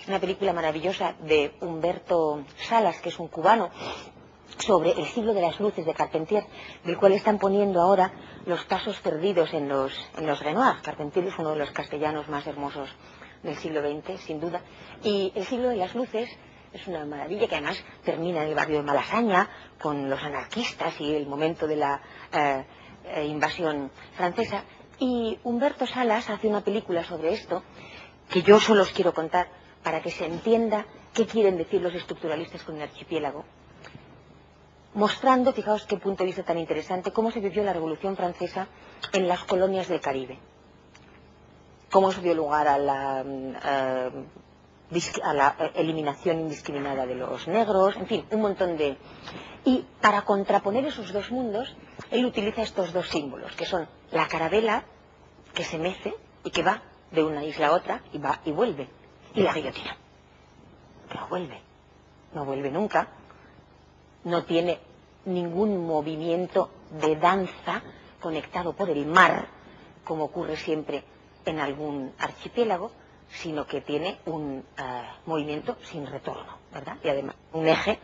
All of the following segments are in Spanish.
una película maravillosa de Humberto Salas, que es un cubano, sobre el siglo de las luces de Carpentier, del cual están poniendo ahora los pasos perdidos en los Renoir. Carpentier es uno de los castellanos más hermosos del siglo XX, sin duda. Y el siglo de las luces es una maravilla que además termina en el barrio de Malasaña, con los anarquistas y el momento de la invasión francesa. Y Humberto Salas hace una película sobre esto, que yo solo os quiero contar para que se entienda qué quieren decir los estructuralistas con el archipiélago, mostrando, fijaos qué punto de vista tan interesante, cómo se vivió la Revolución Francesa en las colonias del Caribe, cómo se dio lugar a la eliminación indiscriminada de los negros, en fin, un montón de... Y para contraponer esos dos mundos, él utiliza estos dos símbolos, que son la carabela, que se mece y que va de una isla a otra, y va y vuelve, y la guillotina, que no vuelve nunca, no tiene ningún movimiento de danza conectado por el mar, como ocurre siempre en algún archipiélago, sino que tiene un movimiento sin retorno, ¿verdad? Y además un eje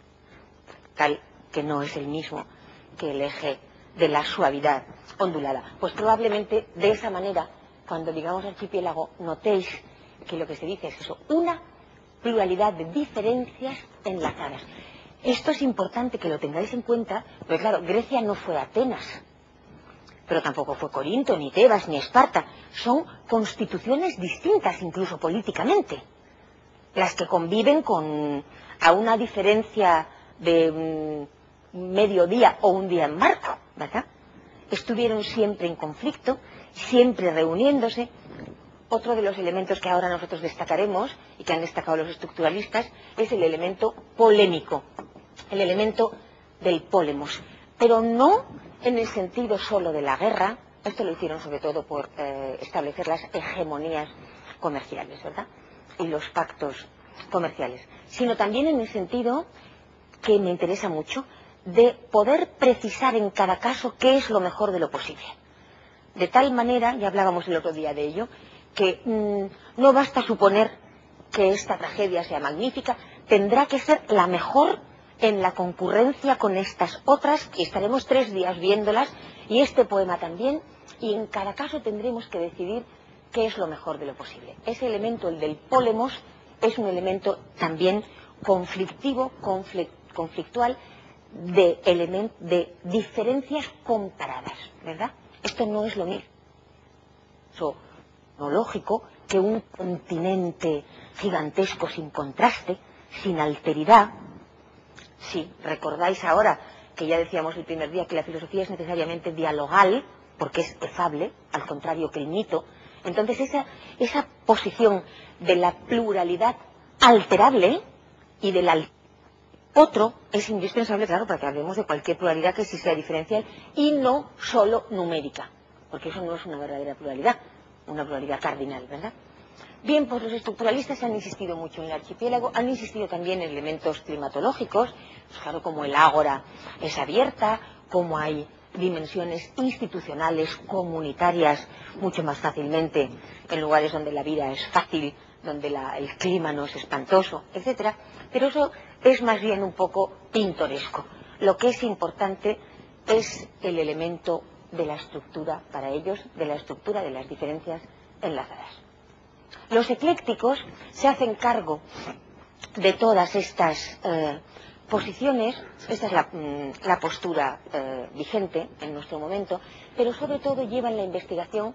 tal que no es el mismo que el eje de la suavidad ondulada. Pues probablemente de esa manera, cuando digamos archipiélago, notéis que lo que se dice es eso, una pluralidad de diferencias enlazadas. Esto es importante que lo tengáis en cuenta, porque claro, Grecia no fue Atenas, pero tampoco fue Corinto, ni Tebas, ni Esparta. Son constituciones distintas, incluso políticamente, las que conviven a una diferencia de medio día o un día en marco, ¿verdad? Estuvieron siempre en conflicto, siempre reuniéndose. Otro de los elementos que ahora nosotros destacaremos, y que han destacado los estructuralistas, es el elemento polémico, el elemento del pólemos, pero no en el sentido solo de la guerra. Esto lo hicieron sobre todo por establecer las hegemonías comerciales, ¿verdad? Y los pactos comerciales, sino también en el sentido, que me interesa mucho, de poder precisar en cada caso qué es lo mejor de lo posible. De tal manera, ya hablábamos el otro día de ello, que no basta suponer que esta tragedia sea magnífica, tendrá que ser la mejor en la concurrencia con estas otras, que estaremos 3 días viéndolas, y este poema también, y en cada caso tendremos que decidir qué es lo mejor de lo posible. Ese elemento, el del pólemos, es un elemento también conflictivo, conflictual, de diferencias comparadas, ¿verdad? Esto no es lo mismo no lógico que un continente gigantesco sin contraste, sin alteridad. Si recordáis ahora que ya decíamos el primer día que la filosofía es necesariamente dialogal, porque es efable, al contrario que el mito, entonces esa posición de la pluralidad alterable y del otro es indispensable, claro, para que hablemos de cualquier pluralidad que sí sea diferencial y no solo numérica, porque eso no es una verdadera pluralidad, una pluralidad cardinal, ¿verdad? Bien, pues los estructuralistas han insistido mucho en el archipiélago, han insistido también en elementos climatológicos, pues claro, como el ágora es abierta, como hay dimensiones institucionales, comunitarias, mucho más fácilmente en lugares donde la vida es fácil, donde el clima no es espantoso, etcétera. Pero eso es más bien un poco pintoresco. Lo que es importante es el elemento de la estructura para ellos, de la estructura de las diferencias enlazadas. Los eclécticos se hacen cargo de todas estas posiciones. Esta es la postura vigente en nuestro momento, pero sobre todo llevan la investigación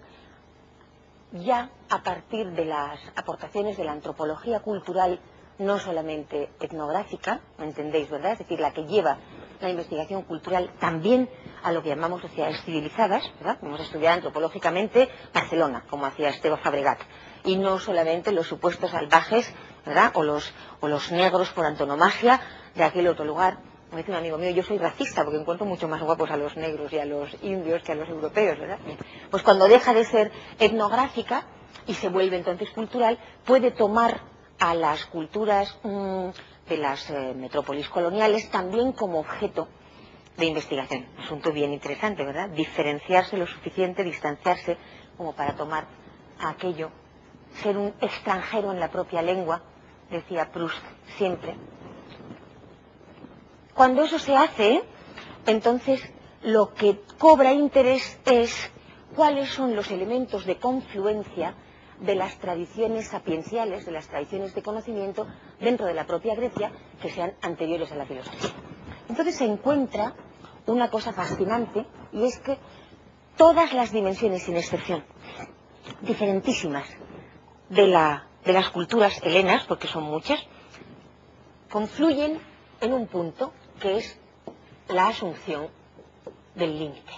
ya a partir de las aportaciones de la antropología cultural, no solamente etnográfica, ¿me entendéis, verdad? Es decir, la que lleva la investigación cultural también a lo que llamamos sociedades civilizadas, ¿verdad? Vamos a estudiar antropológicamente Barcelona, como hacía Esteve Fabregat, y no solamente los supuestos salvajes, ¿verdad? O los negros por antonomasia de aquel otro lugar. Me dice un amigo mío, yo soy racista porque encuentro mucho más guapos a los negros y a los indios que a los europeos, ¿verdad? Pues cuando deja de ser etnográfica y se vuelve entonces cultural, puede tomar a las culturas de las metrópolis coloniales también como objeto de investigación. Asunto bien interesante, ¿verdad? Diferenciarse lo suficiente, distanciarse como para tomar a aquello, ser un extranjero en la propia lengua, decía Proust siempre. Cuando eso se hace, entonces lo que cobra interés es cuáles son los elementos de confluencia de las tradiciones sapienciales, de las tradiciones de conocimiento dentro de la propia Grecia que sean anteriores a la filosofía. Entonces se encuentra una cosa fascinante, y es que todas las dimensiones, sin excepción, diferentísimas de las culturas helenas, porque son muchas, confluyen en un punto que es la asunción del límite.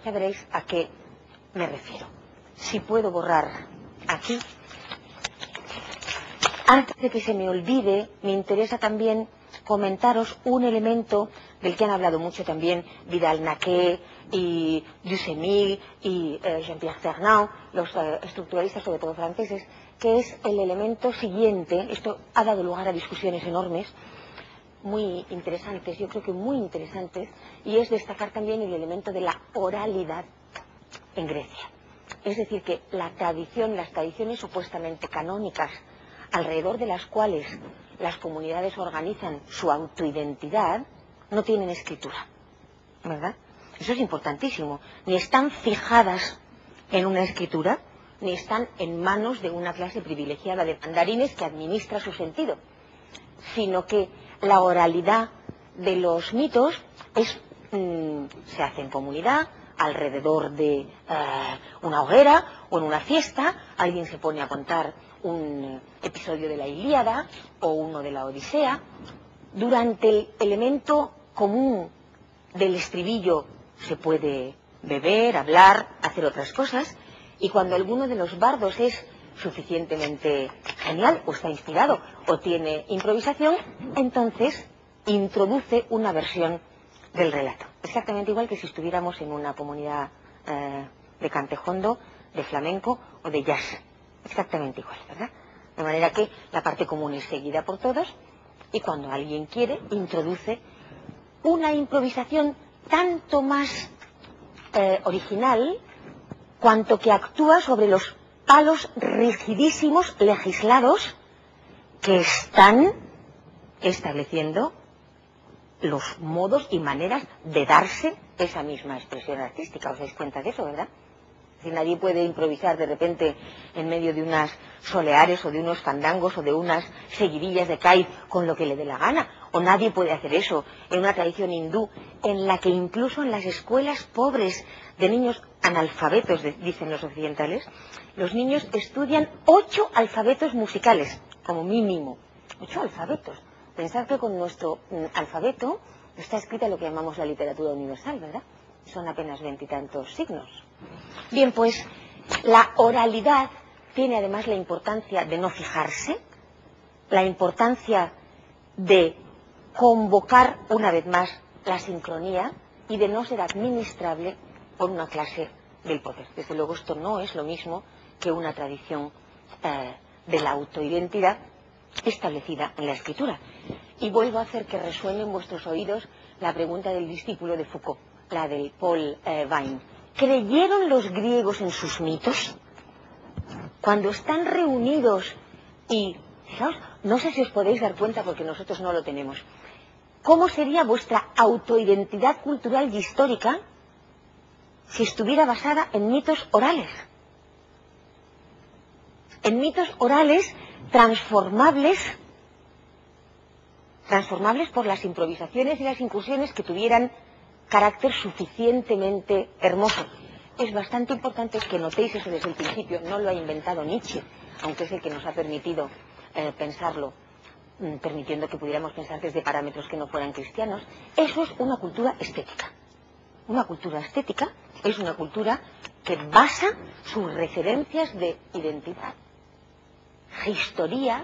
Ya veréis a qué me refiero. Si puedo borrar aquí. Antes de que se me olvide, me interesa también comentaros un elemento del que han hablado mucho también Vidal-Naquet y Dussé-Mille y Jean-Pierre Fernand, los estructuralistas sobre todo franceses, que es el elemento siguiente. Esto ha dado lugar a discusiones enormes, muy interesantes, yo creo que muy interesantes, y es destacar también el elemento de la oralidad en Grecia. Es decir, que la tradición, las tradiciones supuestamente canónicas, alrededor de las cuales las comunidades organizan su autoidentidad, no tienen escritura, ¿verdad? Eso es importantísimo. Ni están fijadas en una escritura, ni están en manos de una clase privilegiada de mandarines que administra su sentido, sino que la oralidad de los mitos se hace en comunidad, alrededor de una hoguera o en una fiesta. Alguien se pone a contar un episodio de la Ilíada o uno de la Odisea. Durante el elemento común del estribillo se puede beber, hablar, hacer otras cosas, y cuando alguno de los bardos es suficientemente genial o está inspirado o tiene improvisación, entonces introduce una versión del relato. Exactamente igual que si estuviéramos en una comunidad de cantejondo, de flamenco o de jazz. Exactamente igual, ¿verdad? De manera que la parte común es seguida por todos, y cuando alguien quiere, introduce una improvisación tanto más original cuanto que actúa sobre los palos rigidísimos legislados que están estableciendo los modos y maneras de darse esa misma expresión artística. ¿Os dais cuenta de eso, verdad? Es decir, nadie puede improvisar de repente en medio de unas soleares o de unos fandangos o de unas seguidillas de Caiz con lo que le dé la gana. O nadie puede hacer eso en una tradición hindú en la que incluso en las escuelas pobres de niños analfabetos, dicen los occidentales, los niños estudian 8 alfabetos musicales, como mínimo. 8 alfabetos. Pensad que con nuestro alfabeto está escrita lo que llamamos la literatura universal, ¿verdad? Son apenas 20 y tantos signos. Bien, pues la oralidad tiene además la importancia de no fijarse, la importancia de convocar una vez más la sincronía y de no ser administrable por una clase del poder. Desde luego esto no es lo mismo que una tradición de la autoidentidad establecida en la escritura. Y vuelvo a hacer que resuene en vuestros oídos la pregunta del discípulo de Foucault, la del Paul Vine. ¿Creyeron los griegos en sus mitos? Cuando están reunidos y, fijaos, no sé si os podéis dar cuenta porque nosotros no lo tenemos, ¿cómo sería vuestra autoidentidad cultural y histórica si estuviera basada en mitos orales? En mitos orales transformables por las improvisaciones y las incursiones que tuvieran carácter suficientemente hermoso. Es bastante importante que notéis eso desde el principio. No lo ha inventado Nietzsche, aunque es el que nos ha permitido pensarlo, permitiendo que pudiéramos pensar desde parámetros que no fueran cristianos. Eso es una cultura estética. Una cultura estética es una cultura que basa sus referencias de identidad, historia,